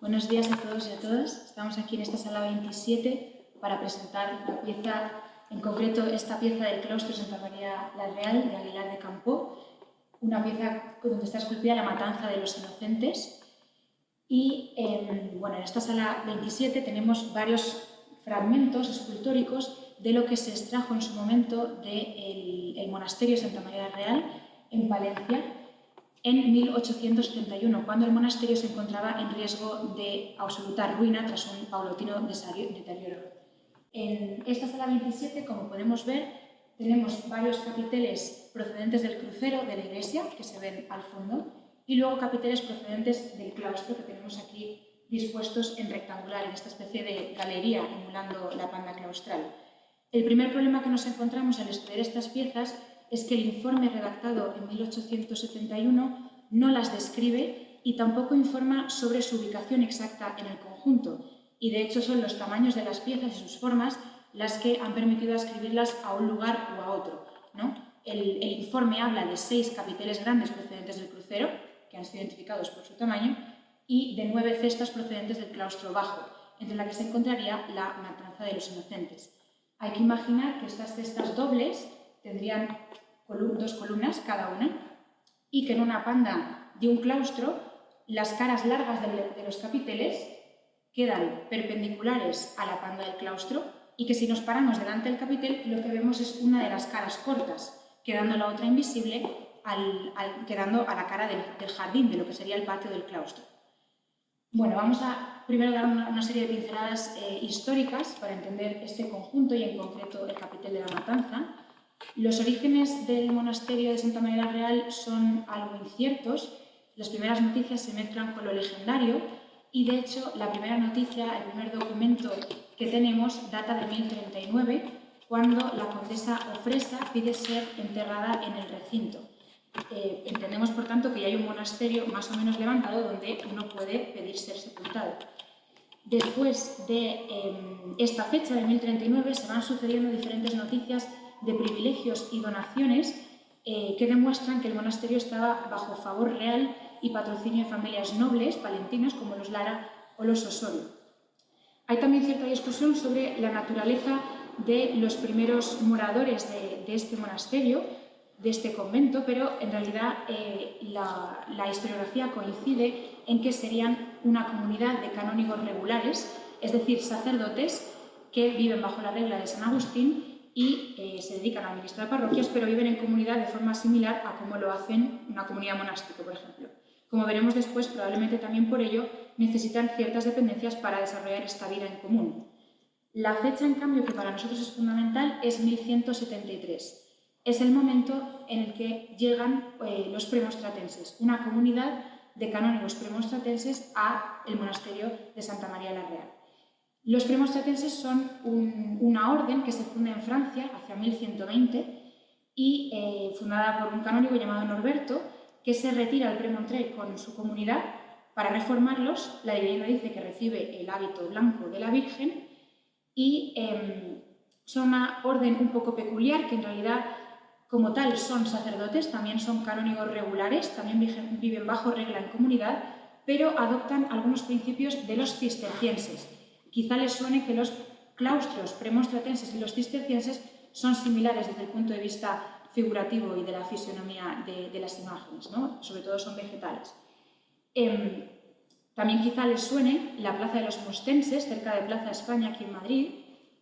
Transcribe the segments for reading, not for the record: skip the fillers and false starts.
Buenos días a todos y a todas. Estamos aquí en esta sala 27 para presentar la pieza, en concreto esta pieza del claustro Santa María la Real de Aguilar de Campoo, una pieza donde está esculpida la matanza de los inocentes. Y en esta sala 27 tenemos varios fragmentos escultóricos de lo que se extrajo en su momento del monasterio Santa María la Real en Palencia, en 1871, cuando el monasterio se encontraba en riesgo de absoluta ruina tras un paulatino deterioro. En esta sala 27, como podemos ver, tenemos varios capiteles procedentes del crucero de la iglesia, que se ven al fondo, y luego capiteles procedentes del claustro, que tenemos aquí dispuestos en rectangular, en esta especie de galería, emulando la panda claustral. El primer problema que nos encontramos al estudiar estas piezas es que el informe redactado en 1871 no las describe y tampoco informa sobre su ubicación exacta en el conjunto, y de hecho son los tamaños de las piezas y sus formas las que han permitido ascribirlas a un lugar o a otro, ¿no? El informe habla de 6 capiteles grandes procedentes del crucero, que han sido identificados por su tamaño, y de 9 cestas procedentes del claustro bajo, entre la que se encontraría la matanza de los inocentes. Hay que imaginar que estas cestas dobles tendrían 2 columnas cada una y que en una panda de un claustro las caras largas de los capiteles quedan perpendiculares a la panda del claustro y que si nos paramos delante del capitel lo que vemos es una de las caras cortas, quedando la otra invisible, quedando a la cara del jardín, de lo que sería el patio del claustro. Bueno, vamos a primero dar una serie de pinceladas históricas para entender este conjunto y en concreto el capitel de la matanza. Los orígenes del monasterio de Santa María la Real son algo inciertos. Las primeras noticias se mezclan con lo legendario y, de hecho, la primera noticia, el primer documento que tenemos data de 1039, cuando la condesa Ofresa pide ser enterrada en el recinto. Entendemos, por tanto, que ya hay un monasterio más o menos levantado donde uno puede pedir ser sepultado. Después de esta fecha de 1039 se van sucediendo diferentes noticias de privilegios y donaciones que demuestran que el monasterio estaba bajo favor real y patrocinio de familias nobles palentinas como los Lara o los Osorio. Hay también cierta discusión sobre la naturaleza de los primeros moradores de este monasterio, de este convento, pero en realidad la historiografía coincide en que serían una comunidad de canónigos regulares, es decir, sacerdotes que viven bajo la regla de San Agustín y se dedican a administrar parroquias, pero viven en comunidad de forma similar a como lo hacen una comunidad monástica, por ejemplo. Como veremos después, probablemente también por ello necesitan ciertas dependencias para desarrollar esta vida en común. La fecha, en cambio, que para nosotros es fundamental es 1173. Es el momento en el que llegan los premonstratenses, una comunidad de canónigos premonstratenses al monasterio de Santa María la Real. Los premonstratenses son una orden que se funda en Francia hacia 1120 y fundada por un canónigo llamado Norberto, que se retira al Premontré con su comunidad para reformarlos. La leyenda dice que recibe el hábito blanco de la Virgen y son una orden un poco peculiar que en realidad como tal son sacerdotes, también son canónigos regulares, también viven bajo regla en comunidad, pero adoptan algunos principios de los cistercienses. Quizá les suene que los claustros premonstratenses y los cistercienses son similares desde el punto de vista figurativo y de la fisionomía de las imágenes, ¿no? Sobre todo son vegetales. También quizá les suene la Plaza de los Mostenses, cerca de Plaza España, aquí en Madrid,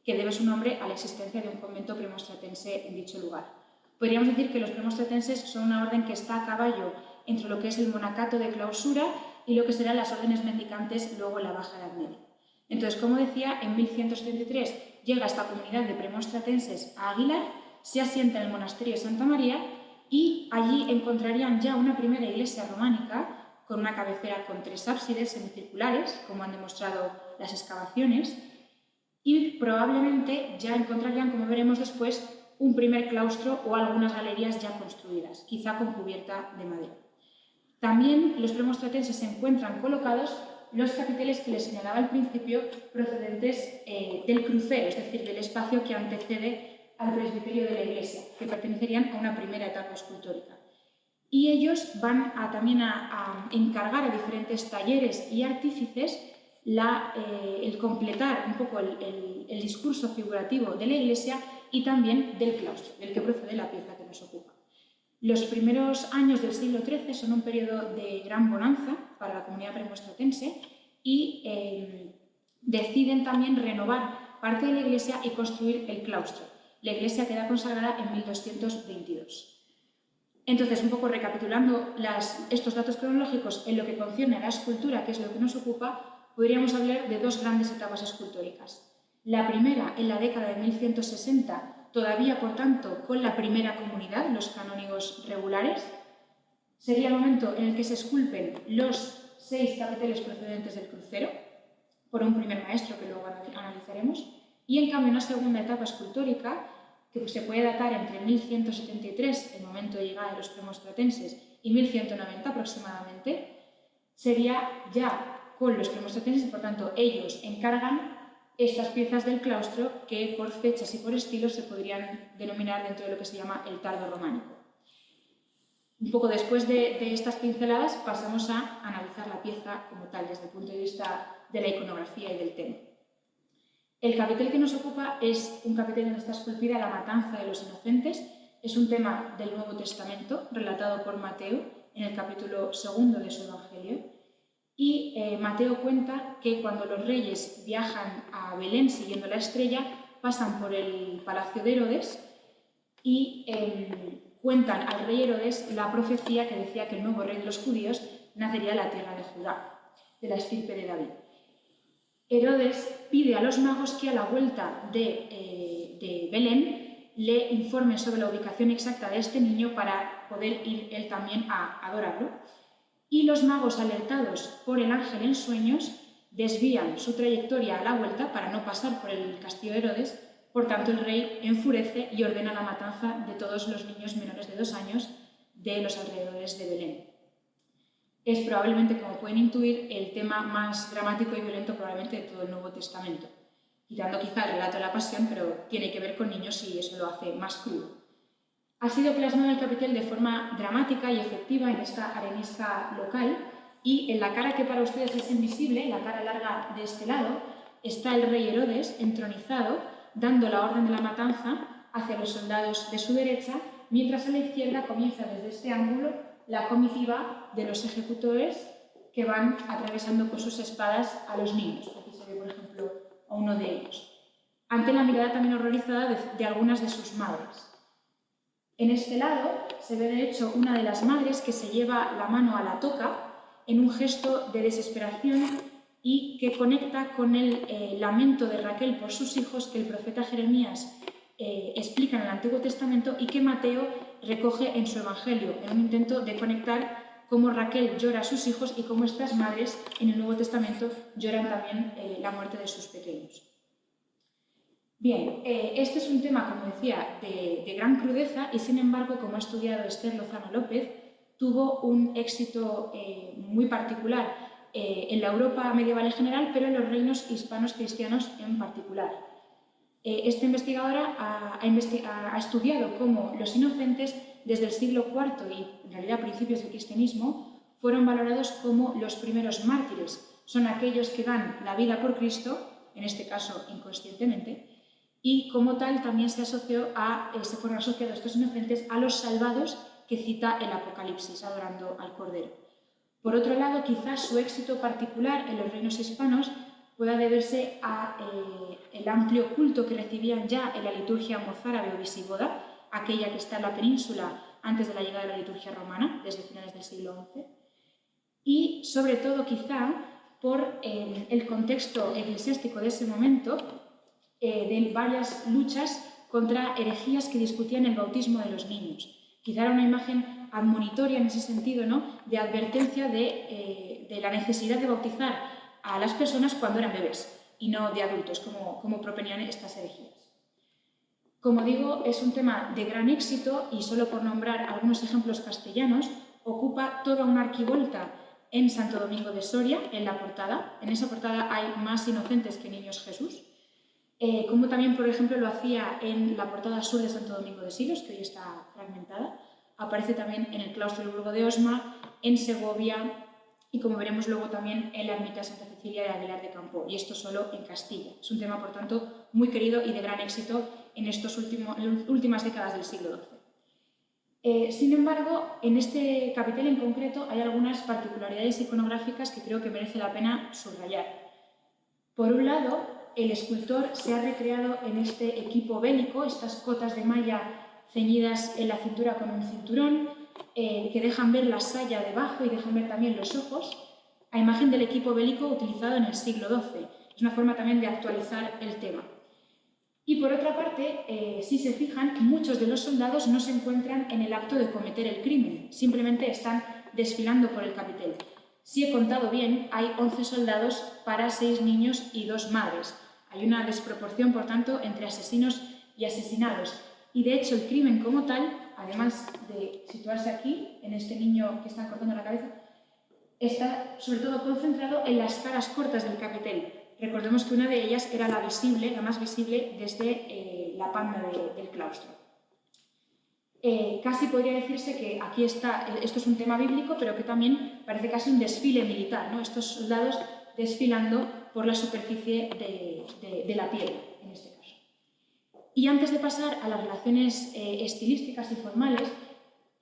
que debe su nombre a la existencia de un convento premonstratense en dicho lugar. Podríamos decir que los premonstratenses son una orden que está a caballo entre lo que es el monacato de clausura y lo que serán las órdenes mendicantes luego en la Baja Edad Media. Entonces, como decía, en 1173 llega esta comunidad de premonstratenses a Aguilar, se asienta en el monasterio de Santa María y allí encontrarían ya una primera iglesia románica con una cabecera con 3 ábsides semicirculares, como han demostrado las excavaciones, y probablemente ya encontrarían, como veremos después, un primer claustro o algunas galerías ya construidas, quizá con cubierta de madera. También los premonstratenses se encuentran colocados los capiteles que les señalaba al principio procedentes del crucero, es decir, del espacio que antecede al presbiterio de la iglesia, que pertenecerían a una primera etapa escultórica. y ellos van también a encargar a diferentes talleres y artífices el completar un poco el discurso figurativo de la Iglesia y también del claustro, del que procede la pieza que nos ocupa. Los primeros años del siglo XIII son un periodo de gran bonanza para la comunidad premonstratense y deciden también renovar parte de la iglesia y construir el claustro. La iglesia queda consagrada en 1222. Entonces, un poco recapitulando estos datos cronológicos en lo que concierne a la escultura, que es lo que nos ocupa, podríamos hablar de dos grandes etapas escultóricas. La primera, en la década de 1160, todavía, por tanto, con la primera comunidad, los canónigos regulares, sería el momento en el que se esculpen los 6 capiteles procedentes del crucero, por un primer maestro que luego analizaremos, y en cambio una segunda etapa escultórica, que se puede datar entre 1173, el momento de llegada de los premonstratenses, y 1190 aproximadamente, sería ya con los premonstratenses, por tanto, ellos encargan estas piezas del claustro que por fechas y por estilos se podrían denominar dentro de lo que se llama el tardo románico. Un poco después de estas pinceladas pasamos a analizar la pieza como tal, desde el punto de vista de la iconografía y del tema. El capitel que nos ocupa es un capitel donde está esculpida la matanza de los inocentes. Es un tema del Nuevo Testamento, relatado por Mateo en el capítulo 2 de su Evangelio. Y Mateo cuenta que cuando los reyes viajan a Belén siguiendo la estrella, pasan por el palacio de Herodes y cuentan al rey Herodes la profecía que decía que el nuevo rey de los judíos nacería en la tierra de Judá, de la estirpe de David. Herodes pide a los magos que a la vuelta de Belén le informen sobre la ubicación exacta de este niño para poder ir él también a adorarlo. Y los magos, alertados por el ángel en sueños, desvían su trayectoria a la vuelta para no pasar por el castillo de Herodes. Por tanto, el rey enfurece y ordena la matanza de todos los niños menores de 2 años de los alrededores de Belén. Es probablemente, como pueden intuir, el tema más dramático y violento probablemente de todo el Nuevo Testamento, quitando quizá el relato de la pasión, pero tiene que ver con niños y eso lo hace más crudo. Ha sido plasmado el capitel de forma dramática y efectiva en esta arenisca local y en la cara que para ustedes es invisible, la cara larga de este lado, está el rey Herodes entronizado, dando la orden de la matanza hacia los soldados de su derecha, mientras a la izquierda comienza desde este ángulo la comitiva de los ejecutores que van atravesando con sus espadas a los niños. Aquí se ve, por ejemplo, a uno de ellos, ante la mirada también horrorizada de algunas de sus madres. En este lado se ve de hecho una de las madres que se lleva la mano a la toca en un gesto de desesperación y que conecta con el lamento de Raquel por sus hijos que el profeta Jeremías explica en el Antiguo Testamento y que Mateo recoge en su Evangelio, en un intento de conectar cómo Raquel llora a sus hijos y cómo estas madres en el Nuevo Testamento lloran también la muerte de sus pequeños. Bien, este es un tema, como decía, de gran crudeza y, sin embargo, como ha estudiado Esther Lozano López, tuvo un éxito muy particular en la Europa medieval en general, pero en los reinos hispanos cristianos en particular. Esta investigadora ha estudiado cómo los inocentes, desde el siglo IV y, en realidad, a principios del cristianismo, fueron valorados como los primeros mártires. Son aquellos que dan la vida por Cristo, en este caso inconscientemente, y como tal también se fueron asociados estos inocentes a los salvados que cita el Apocalipsis, adorando al Cordero. Por otro lado, quizás su éxito particular en los reinos hispanos pueda deberse al amplio culto que recibían ya en la liturgia mozárabe o visigoda, aquella que está en la península antes de la llegada de la liturgia romana, desde finales del siglo XI, y sobre todo quizá por el contexto eclesiástico de ese momento, de varias luchas contra herejías que discutían el bautismo de los niños. Quizá era una imagen admonitoria en ese sentido, ¿no?, de advertencia de la necesidad de bautizar a las personas cuando eran bebés y no de adultos, como proponían estas herejías. Como digo, es un tema de gran éxito y, solo por nombrar algunos ejemplos castellanos, ocupa toda una arquivolta en Santo Domingo de Soria, en la portada. En esa portada hay más inocentes que niños Jesús. Como también, por ejemplo, lo hacía en la portada sur de Santo Domingo de Silos, que hoy está fragmentada, aparece también en el claustro del Burgo de Osma, en Segovia y, como veremos luego, también en la ermita de Santa Cecilia de Aguilar de Campoo, y esto solo en Castilla. Es un tema, por tanto, muy querido y de gran éxito en estas últimas décadas del siglo XII. Sin embargo, en este capitel en concreto hay algunas particularidades iconográficas que creo que merece la pena subrayar. Por un lado, el escultor se ha recreado en este equipo bélico, estas cotas de malla ceñidas en la cintura con un cinturón, que dejan ver la saya debajo y dejan ver también los ojos, a imagen del equipo bélico utilizado en el siglo XII. Es una forma también de actualizar el tema. Y por otra parte, si se fijan, muchos de los soldados no se encuentran en el acto de cometer el crimen, simplemente están desfilando por el capitel. Si he contado bien, hay 11 soldados para 6 niños y 2 madres. Hay una desproporción, por tanto, entre asesinos y asesinados. Y de hecho, el crimen como tal, además de situarse aquí, en este niño que están cortando la cabeza, está sobre todo concentrado en las caras cortas del capitel. Recordemos que una de ellas era la más visible desde la panda del claustro. Casi podría decirse que aquí está, esto es un tema bíblico, pero que también parece casi un desfile militar, ¿no? Estos soldados desfilando por la superficie de la tierra, en este caso. Y antes de pasar a las relaciones estilísticas y formales,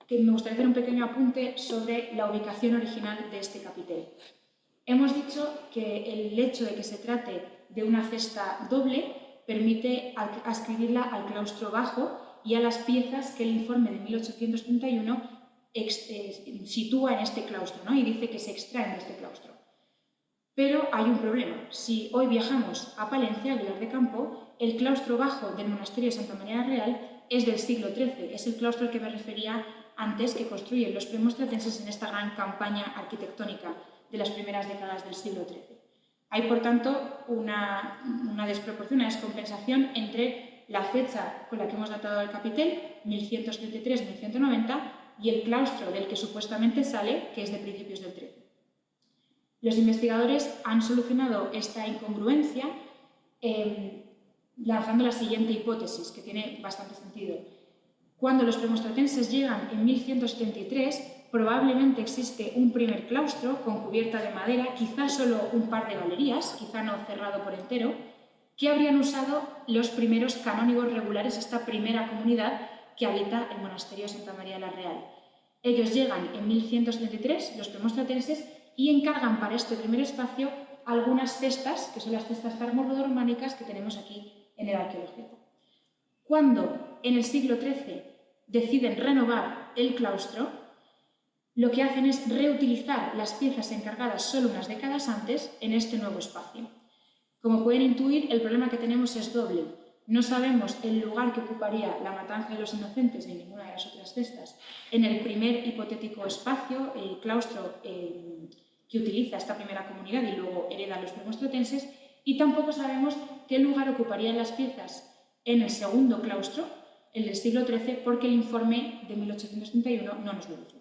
que me gustaría hacer un pequeño apunte sobre la ubicación original de este capitel. Hemos dicho que el hecho de que se trate de una cesta doble permite adscribirla al claustro bajo y a las piezas que el informe de 1831 sitúa en este claustro, ¿no? Y dice que se extraen de este claustro. Pero hay un problema. Si hoy viajamos a Palencia, Aguilar de Campoo, el claustro bajo del monasterio de Santa María la Real es del siglo XIII. Es el claustro al que me refería antes, que construyen los premonstratenses en esta gran campaña arquitectónica de las primeras décadas del siglo XIII. Hay, por tanto, una desproporción, una descompensación entre la fecha con la que hemos datado el capitel, 1133-1190, y el claustro del que supuestamente sale, que es de principios del XIII. Los investigadores han solucionado esta incongruencia lanzando la siguiente hipótesis, que tiene bastante sentido. Cuando los premonstratenses llegan en 1173, probablemente existe un primer claustro con cubierta de madera, quizá solo un par de galerías, quizá no cerrado por entero, que habrían usado los primeros canónigos regulares, esta primera comunidad que habita el monasterio de Santa María la Real. Ellos llegan en 1173, los premonstratenses, y encargan para este primer espacio algunas cestas, que son las cestas tármoro-románicas que tenemos aquí en el arqueológico. Cuando en el siglo XIII deciden renovar el claustro, lo que hacen es reutilizar las piezas encargadas solo unas décadas antes en este nuevo espacio. Como pueden intuir, el problema que tenemos es doble. No sabemos el lugar que ocuparía la matanza de los inocentes ni ninguna de las otras cestas en el primer hipotético espacio, el claustro que utiliza esta primera comunidad y luego hereda a los premonstratenses, y tampoco sabemos qué lugar ocuparían las piezas en el segundo claustro, el del siglo XIII, porque el informe de 1831 no nos lo dice.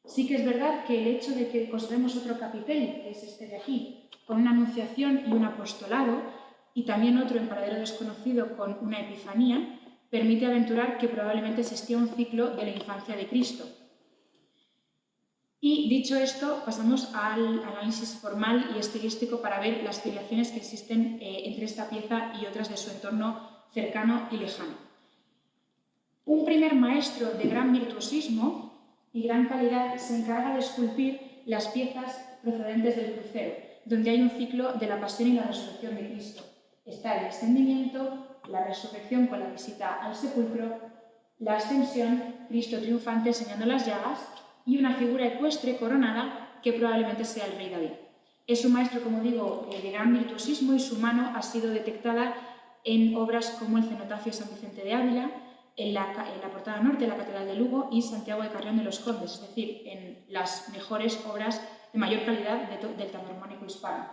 Sí que es verdad que el hecho de que conservemos otro capitel, que es este de aquí, con una anunciación y un apostolado, y también otro en paradero desconocido con una epifanía, permite aventurar que probablemente existía un ciclo de la infancia de Cristo. Y dicho esto, pasamos al análisis formal y estilístico para ver las filiaciones que existen entre esta pieza y otras de su entorno cercano y lejano. Un primer maestro de gran virtuosismo y gran calidad se encarga de esculpir las piezas procedentes del crucero, donde hay un ciclo de la pasión y la resurrección de Cristo. Está el descendimiento, la resurrección con la visita al sepulcro, la ascensión, Cristo triunfante enseñando las llagas, y una figura ecuestre coronada que probablemente sea el rey David. Es un maestro, como digo, de gran virtuosismo, y su mano ha sido detectada en obras como el cenotafio de San Vicente de Ávila, en la portada norte de la Catedral de Lugo y Santiago de Carrión de los Condes, es decir, en las mejores obras de mayor calidad del tardorrománico hispano.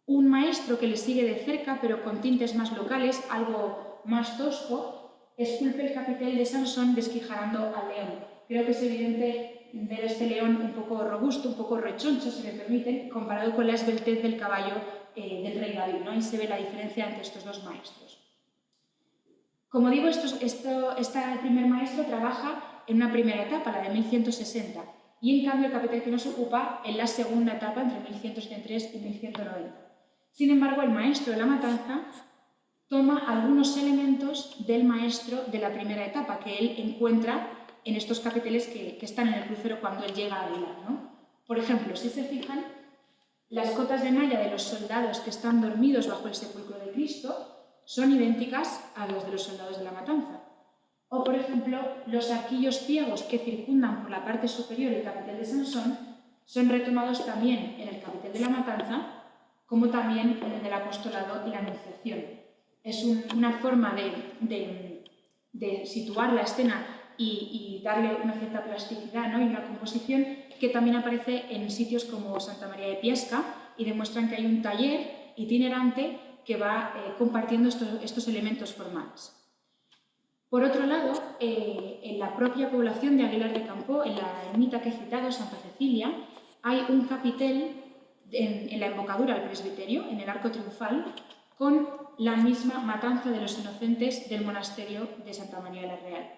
Un maestro que le sigue de cerca, pero con tintes más locales, algo más tosco, esculpe el capitel de Sansón desquijarando al león. Creo que es evidente ver este león un poco robusto, un poco rechoncho, si me permiten, comparado con la esbeltez del caballo del rey David, ¿no? Ahí se ve la diferencia entre estos dos maestros. Como digo, este primer maestro trabaja en una primera etapa, la de 1160, y en cambio el capitel que nos ocupa en la segunda etapa, entre 1173 y 1190. Sin embargo, el maestro de la matanza toma algunos elementos del maestro de la primera etapa que él encuentra en estos capiteles que están en el crucero cuando él llega a Aguilar, ¿no? Por ejemplo, si se fijan, las cotas de malla de los soldados que están dormidos bajo el sepulcro de Cristo son idénticas a las de los soldados de la matanza. O, por ejemplo, los arquillos ciegos que circundan por la parte superior el capitel de Sansón son retomados también en el capitel de la matanza, como también en el del apostolado y la anunciación. Es una forma de situar la escena y darle una cierta plasticidad, ¿no? Y una composición que también aparece en sitios como Santa María de Piesca y demuestran que hay un taller itinerante que va compartiendo estos elementos formales. Por otro lado, en la propia población de Aguilar de Campoo, en la ermita que he citado, Santa Cecilia, hay un capitel en la embocadura al presbiterio, en el arco triunfal, con la misma matanza de los inocentes del monasterio de Santa María de la Real.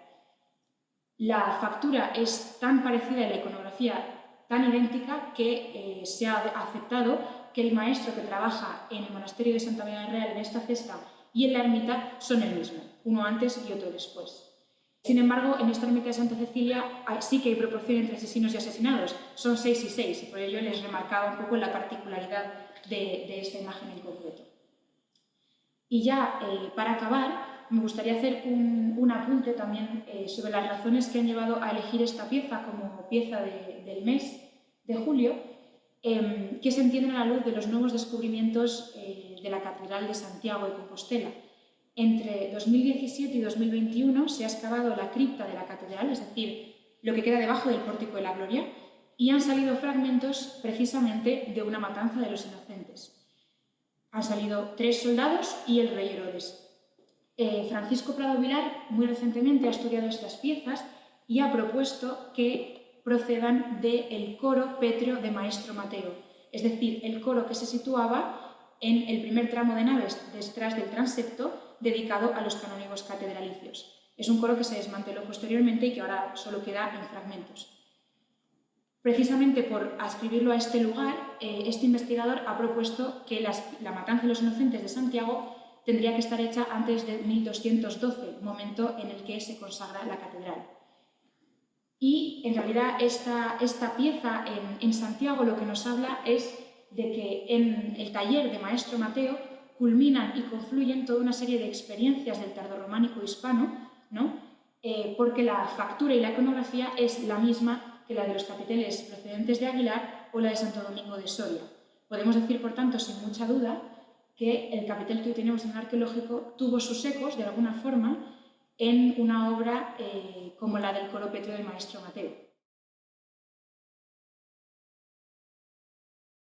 La factura es tan parecida y la iconografía tan idéntica que se ha aceptado que el maestro que trabaja en el monasterio de Santa María de la Real en esta cesta y en la ermita son el mismo, uno antes y otro después. Sin embargo, en esta ermita de Santa Cecilia sí que hay proporción entre asesinos y asesinados, son 6 y 6, y por ello les remarcaba un poco la particularidad de esta imagen en concreto. Y ya, para acabar, me gustaría hacer un apunte también sobre las razones que han llevado a elegir esta pieza como pieza del mes de julio, que se entienden a la luz de los nuevos descubrimientos de la Catedral de Santiago de Compostela. Entre 2017 y 2021 se ha excavado la cripta de la catedral, es decir, lo que queda debajo del Pórtico de la Gloria, y han salido fragmentos precisamente de una matanza de los inocentes. Han salido 3 soldados y el rey Herodes. Francisco Prado Vilar muy recientemente ha estudiado estas piezas y ha propuesto que procedan del coro pétreo de Maestro Mateo, es decir, el coro que se situaba en el primer tramo de naves detrás del transepto dedicado a los canónigos catedralicios. Es un coro que se desmanteló posteriormente y que ahora solo queda en fragmentos. Precisamente por adscribirlo a este lugar, este investigador ha propuesto que la matanza de los inocentes de Santiago tendría que estar hecha antes de 1212, momento en el que se consagra la catedral. Y en realidad esta pieza en Santiago lo que nos habla es de que en el taller de Maestro Mateo culminan y confluyen toda una serie de experiencias del tardorrománico hispano, ¿no? Porque la factura y la iconografía es la misma que la de los capiteles procedentes de Aguilar o la de Santo Domingo de Soria. Podemos decir, por tanto, sin mucha duda, que el capitel que hoy tenemos en el arqueológico tuvo sus ecos, de alguna forma, en una obra como la del coro pétreo del Maestro Mateo.